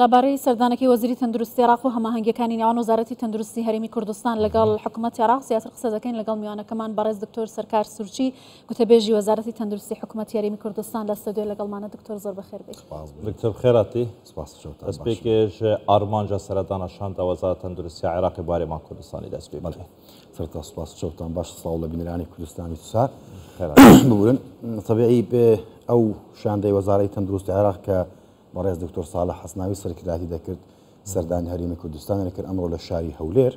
لەبارەی سەردانەکەی وەزیری تەندروستی عێراق و هەماهەنگیەکانی نێوان وەزارەتی تەندروستی هەرێمی کوردستان لەگەڵ حکوومەتی عێراق زیاتر قسە دەکەین لەگەڵ میوانەکەمان بەڕێز دکتۆر سەرکار سورچی گوتەبێژی وەزارەتی تەندروستی حکوومەتی هەرێمی کوردستان لە ستۆدیۆ لەگەڵمانە. دکتۆر زۆر بەخێر بێت. دکتۆر بخێراتی دەست پێکێش ئارمانجا سەردانە شاندا وەزارەتی تەندروستی عێراقی بارێمان کوردستانی دەست پێ بڵێ. سەرتا سوپاس چۆتان باش ساڵ لە بینەرانی کوردستانی سوسار ببورن. طبیعی بێ ئەو شاندەی وەزارەتی تەندروستی عێراق کە بەڕێز دکتۆر ساڵح حەسناوی سەرکرداتی دەکرد سەردانی هەرێمی کوردستان دەکرد ئەمڕۆ لە شاری هەولێر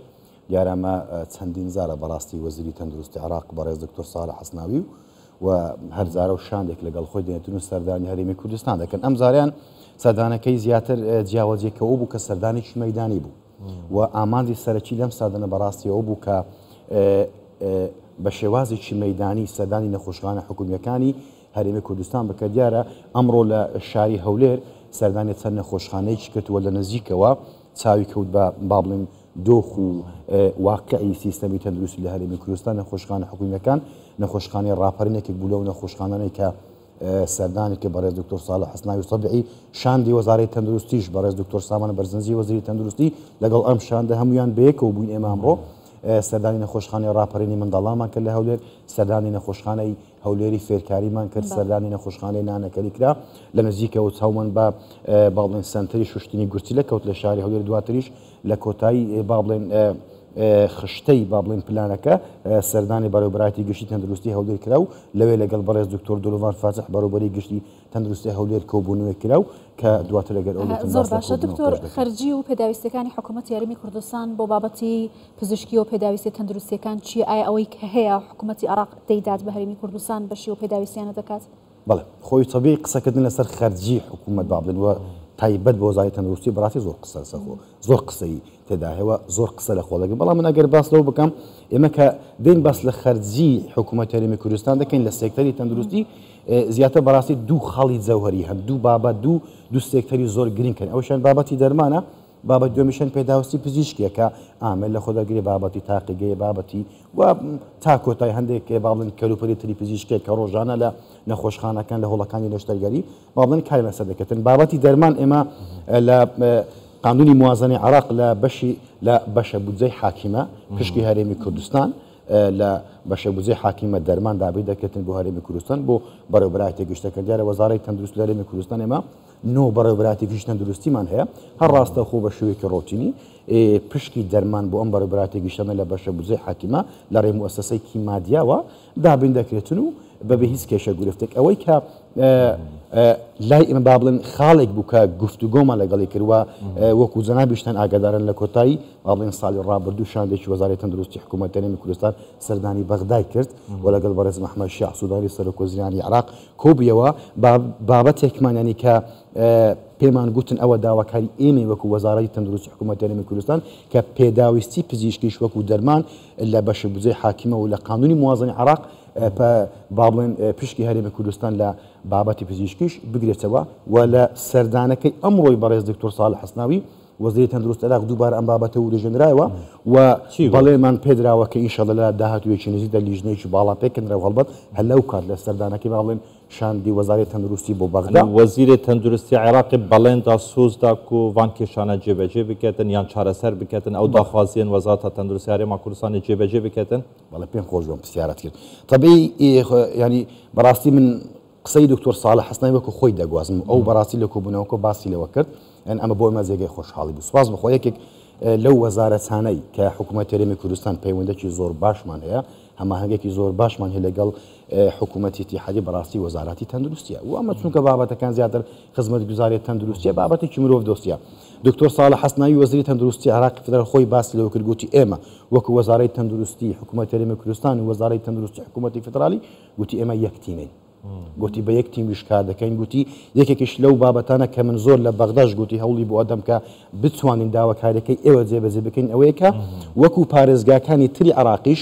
دیارەمە چەندین زارە بەڕاستی وەزیری تەندروستی عێراق بەڕێز دکتۆر ساڵح حەسناوی و هەر جارە و شاندێک لەگەڵ خۆی دێنێتن و سەردانی هەرێمی کوردستان دەکەن. ئەم زاریان سەردانەکەی زیاتر جیاوازیەکەوە بوو کە سەردانێکی مەیدانی بوو و ئامانجی سەرەکی لەم سەردانە بەڕاستیەوە بوو کە بە شێوازێکی مەیدانی سەردانی نەخۆشخانە حکوومیەکانی هەرێمی کوردستان بکە. دیارە ئەمڕۆ لە شاری هەولێر سەردانی چەند نەخۆشخانەیەکی کردووە لە نزیکەوە چاوی کەوت بە با بڵێن دۆخ و واقعی سیستەمی تەندروستی لە هەرێمی کوردستان نەخۆشخانە حکوومیەکان نەخۆشخانەی ڕاپەرینێکێک بوو لەو نەخۆشخانانەی کە سەردانێکی بەڕێز دکتۆر ساڵح حەسناوی تەبیعی شاندی وەزارەتی تەندروستیش بەڕێز دکتۆر سامان بەرزنجی وەزیری تەندروستی لەگەڵ ئەم شاندە هەمویان بەیەکەوە بووین. ئێمە ئەمڕۆ سەردانی نەخۆشخانەی ڕاپەرینی منداڵامان کرد لە هەولێر، سەردانی نەخۆشخانەی هەولێری فێرکاریمان کرد، سەردانی نەخۆشخانەی نانەکەری کرا لە نزیکەوە چاومەن بە باڵێن سنتەری شوشتنی گورتی لەکەوت لە شاری هەولێر. دواتریش لە کۆتایی با بڵێن خشتەی با بڵێن پلانەکە سەردانی بەڕێوەبەرایەتی گشتی تەندروستی هەولێر کرا و لەوێ لەگەڵ بەڕێز دکتۆر دولوڤان فاتح بەڕێوەبەری گشتی تەندروستی هەولێر کۆبوونەوەی کرا و کە دواتر لەگەڵ ئەو زۆر باشە. دکتۆر خەرجی و پێداویستەکانی حکوومەتی هەرێمی کوردستان بۆ بابەتی پزیشکی و پێداویستی تەندروستیەکان چی؟ ئایا ئەوەی کە هەیە حکوومەتی عێراق دەیدات بە هەرێمی کوردستان بەشی و پێداویستیانە دەکات؟ بەڵێ خۆی تەبیعی قسەکردن لەسەر خەرجی حکوومەت با بڵێن وە تایبەت بۆ وەزارەتی تەندروستی بەڕاستی زۆر قسە لەسەرخۆ زۆر قسەی تێدا هەیە زۆر قسە لە خۆڵەکە. بەڵام من ئەگەر باس لەوە بکەم ئێمە کە دێن باس لە خەرجی حکوومەتی هەرێمی کوردستان دەکەین لە سێکتەری تەندروستی زیاتر بەڕاستی دوو خەڵی جەوهەری هەن، دوو بابەت دوو سێکتەری زۆر گرنگکەن. ئەوشیان بابەتی دەرمانە، بابەت دومیشن پێداویستی پزیشکیە کە ئامل لە خۆداگیری بابەتی تاقیگەی بابەتی و تا کۆتای هەندێک باڵێن کەلوپەری تری پزیشکێک کە ڕۆژانە لە نەخۆشخانەکان لە هۆڵەکانی لەشتەرگەری باڵێن کاری لەسەر دەکەن. بابەتی دەرمان ئێمە لە قانونی موازنەی عێراق لە بەشە بودجەی حاکیمە پشکی هەرێمی کوردستان لە بەشە بودجەی حاکیمە دەرمان دابین دەکەن بۆ هەرێمی کوردستان بۆ بەڕێوەبەرایەتی گشتەکە. دیارە وەزارەتی تەندروستی لە هەرێمی کوردستان ئێمە نۆ بەڕێوەبەرایەتی گشت تەندروستیمان هەیە هەر ڕاستە خۆ بە شێوەیەکی ڕۆتینی پشکی دەرمان بۆ ئەم بەڕێوەبەرایەتی گشتانە لە بەشە بودجەی حاکیمە لە ڕێی موەسسەسەیەکی مادیاوە دابین دەکرێتن و بەبێ هیچ کێشە گرفتێک ئەوەی کە لای ئێمە با بڵێن خاڵێک بوو کە گفتوگۆمان لەگەڵی کردووە وەکو جەنابیشتان ئاگادارن لە کۆتایی با بڵێن ساڵی ڕابردوو شاندێکی وەزارەتی تەندروستی حکوومەتی هەرێمی کوردستان سەردانی بەغدای کرد و لەگەڵ بەڕێز محەممەد شیع سوودانی سەرۆکوەزیرانی عێراق کۆبیەوە بابەتێکمان یانی کە پێمان گوتن ئەوە داواکاری ئێمە وەکو وەزارەتی تەندروستی حکوومەتی هەرێمی کوردستان کە پێداویستی پزیشکیش وەکو دەرمان لە بەشە بودجەی حاکیمە و لە قانونی موازنەی عێراق با بڵێن پشکی هەرێمی کوردستان لە بابەتی پزیشکیش بگرێتەوە و لە سەردانەکەی ئەمڕۆی بەڕێز دکتۆر ساڵح حەسناوی وەزیری تەندروستی عێراق دووبارە ئەم بابەتە وریژێنرایەوە و بەڵێمان پێدراوە کە ئینشەڵڵا لە داهاتوویەکی نزیکدا لیژنەیەکی باڵا پێکەنرەوە هەڵبەت هەر لەو کات لە سەردانەکەی با بڵێن شاندی وەزارەتی تەندروستی بۆ بەغدا وەزیری تەندروستی عێراقی بەڵێندا سوزدا و وان کێشانە جێبەجێ بکەن یان چارەسەر بکەن ئەو داخوازیان وەزارەتی تەندروستی هەرێما کوردستانی جێبەجێ بکەن. بەڵێ پێم خۆش بووم پرسیارەت کرد. طبیعی ینی بەڕاستی من قسەی دکتۆر ساڵح حەسناوی وەکو خۆی دەگوازم ئەو بەڕاستی لە کۆبوونەوەکە باسی لەوە کرد ئەن ئەمە بۆ ئێمە جێگەی خۆشحاڵی بوو. سوپاس بخۆ یەکێک لەو وەزارەتانەی کە حکوومەتی هەرێمی کوردستان پەیوەندێکی زۆر باشمان هەیە هەماهەنگێکی زۆر باشمان هەیە لەگەڵ حکوومەتی ئیتیحادی بەڕاستی وەزارەتی تەندروستیە و ئەمە چونکە بابەتەکان زیاتر خزمەتگوزاری تەندروستیە بابەتێکی مرۆڤ دۆستیە. دکتۆر ساڵح حەسناوی وەزیری تەندروستی عێراقی فدرال خۆی باسی لەوە کرد گوتی ئێمە وەکو وەزارەتی تەندروستی حکوومەتی هەرێمی کوردستان و وەزارەتی تەندروستی حکوومەتی فدرالی گوتی ئێمە یەک تیمین گوتی بە یەک تیمیش کار دەکەین. گوتی یەکێکیش لەو بابەتانە کە من زۆر لە بەغداش گوتی هەوڵی بۆ ئەدەم کە بتوانین داواکاریەکەی ئێوە جێبەجێ بکەین ئەوەیە کە وەکو پارێزگاکانی تری عێراقیش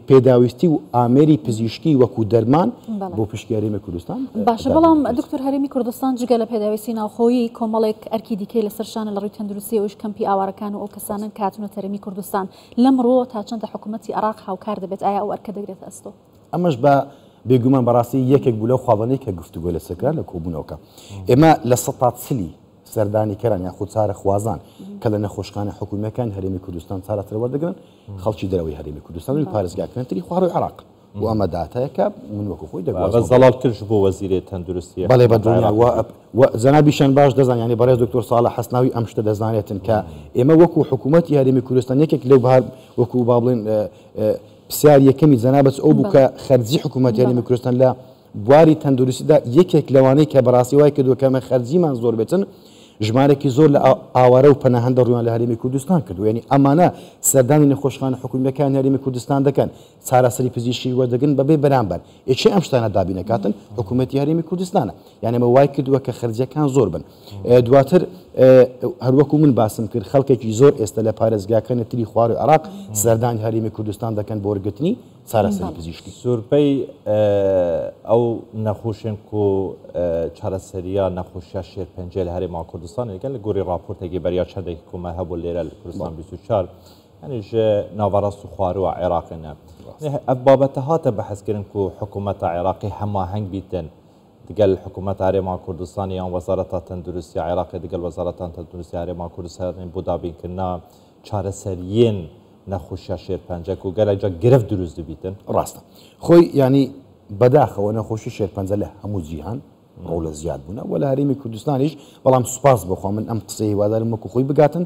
پێداویستی و ئامێری پزیشکی وەکو دەرمان بۆ پشکی هەرێمی کوردستان باشە. بەڵام دکتۆر هەرێمی کوردستان جگە لە پێداویستی ناوخۆیی کۆمەڵێک ئەرکی دیکەی لەسەرشانە لە ڕووی تەندروستی ئەوش کەمپی ئاوارەکان و ئەو کەسانن کاتونە هەرێمی کوردستان لەمڕۆ تا چەندە حکوومەتی عێراق هاوکار دەبێت ئایا ئەو ئەرکە دەگرێت ئەستۆ؟ ئەمەش بە بێگومان بەڕاستی یەکێک بوو لەو خاڵانەی کە گفتوگۆ لەسەرکرا لە کۆبوونەوەکە ئێمە لە ١40 سەردانی کەران یان خود چارە خوازان کە لە نەخۆشخانە حکوومەکان هەرێمی کوردستان چارەتر وەردەگرن خەڵکی دەرەوەی هەرێمی کوردستان و پارێزگاکردن تری خوارەوەی عێراق و ئەمە داتایەکە من وەکو خۆی دەگوازم زەڵال کرد بۆ وەزیرێ تەندروستی بەڵێ بە دڵنیا جەنابیشان باش دەزان ینی بەڕێز دکتۆر ساڵح حەسناوی ئەم شتە دەزانێتن کە ئێمە وەکو حکوومەتی هەرێمی کوردستان یەکێک لەو بەهار وەکو با بڵێن پرسیار یەکەمی جەنابەت ئەو بوو کە خەرجی حکوومەتی هەرێمی کوردستان لە بواری تەندروستیدا یەکێک لەوانەی کە بەڕاستی وای کردووە کە ئەمە خەرجیمان زۆر بێتن ژمارەی زۆر لە ئاوارە و پەناهەندە ڕویان لە هەرێمی کوردستان کردو ینی ئەمانە سەردانی نەخۆشخانە حکوومیەکان هەرێمی کوردستان دەکەن چارەسەری پزیشکی وەردەگرن بەبێ بەرامبەر ئێچێ ئەم شتانە دابین نەکاتن حکوومەتی هەرێمی کوردستانە یعنی ئەمە وای کردووە کە خەرجیەکان زۆر بن دواتر هەروەکو من باسم کرد خەڵکێکی زۆر ئێستا لە پارێزگاکانی تری خوار و عێراق سەردانی هەرێمی کوردستان دەکەن بۆ وەرگرتنی چارەسەری پزیشکی سورپەی ئەو نەخۆشێن و چارەسەریە نەخۆشیە شێرپەنجە لە هەرێما کوردستان لەگەن لە گۆڕی راپۆرتێکی بەریا چەندێکی کۆمە هەبوو لێرە لە کوردستان 24 یعنیش ناوەڕاست و خوارەوە عێراقینە ئەف بابەتە هاتە بەحەزکردن و حکوومەتە عێراقی هەماهەنگ بیتن دگەل حکوومەت هەرێما کوردستان یان وەزارەتە تەندروستی عێراقی دگەل وەزارەتان تەندروستی هەرێما کوردستان بۆ دابینکردنا چارەسەریین نەخۆشیە شێرپەنجە و گەلێکجا گرفت دروست دەبیتن ڕاستە خۆی ینی بەداخەوە نەخۆشی شێرپەنجە لە هەموو جیهان ڕۆ لە زیاد بوونە وە لە هەرێمی کوردستانیش بەڵام سوپاس بخوا من ئەم قسەی هیوادارم وەکو خۆی بگاتن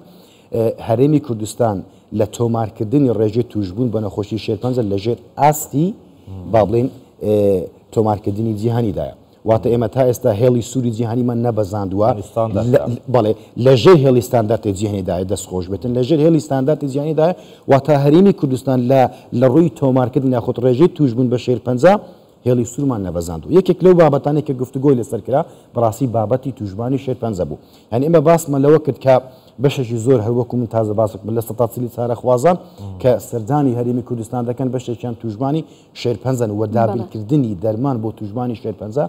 هەرێمی کوردستان لە تۆمارکردنی ڕێژەی توشبوون بە نەخۆشی شێرپەنجە لەژێر ئاستی با بڵێن تۆمارکردنی جیهانیدایە واتە ئێمە تا ئێستا هێڵی سووری جیهانیمان نەبەزاندووە بەڵێ لەژێر هێڵی ستانداردی جیهانیدایە دەستخۆش بێتن لەژێر هێڵی ستانداردی جیهانیدایە واتە هەرێمی کوردستان لە ڕووی تۆمارکردن یاخود ڕێژەی توشبوون بە شێرپەنجە هێڵی سوورمان نەبەزاندووە یەکێک لەو بابەتانێک کە گفتوگۆی لەسەر کرا بەڕاستی بابەتی توشبانی شێرپەنجە بوو یعنی ئێمە باسمان لەوە کرد کە بەشێکی زۆر هەروەکو من تازە باس لە سەتاچلی چارە خوازان کە سەردانی هەرێمی کوردستان دەکەن بەشێکیان توشبانی شێرپەنجەن و دابینکردنی دەرمان بۆ توشبانی شێرپەنجە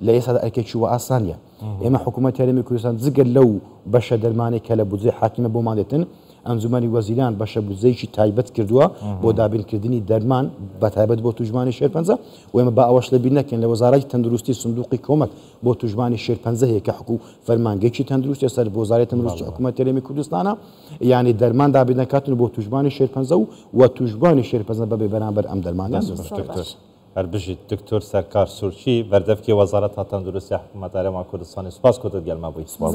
لە ئێستا ئەرکێکی وە ئاسانیە ئێمە حکوومەت هەرێمی کوردستان جگەر لەو بەشە دەرمانێک کە لە بودجێ حاکیمە بۆمان دێتن ئەنجومەنی وەزیران بەشە بودجەیەکی تایبەت کردووە بۆ دابینکردنی دەرمان بە تایبەت بۆ توشبانی شێرپەنجە و ئێمە با ئەوەش لەبیر نەکەین لە وەزارەتی تەندروستی سندوقی کۆمەک بۆ توشبانی شێرپەنجە هەیە کە حکووم فەرمانگەیەکی تەندروستی سەر بۆ وەزارەتی تەندروستی حکوومەت هەرێمی کوردستانە یعنی دەرمان دابین نەکاتن بۆ توشبانی شێرپەنجە و توشبانی شێرپەنجە بەبێ بەرامبەر ئەم دەرمانیان هەر بژیت دکتۆر سەرکار سورچی بەردەفکی وەزارەتە تەندروستی حکوومەت هەرێما کوردستانی سوپاس کۆتت گەلما بووی سپاس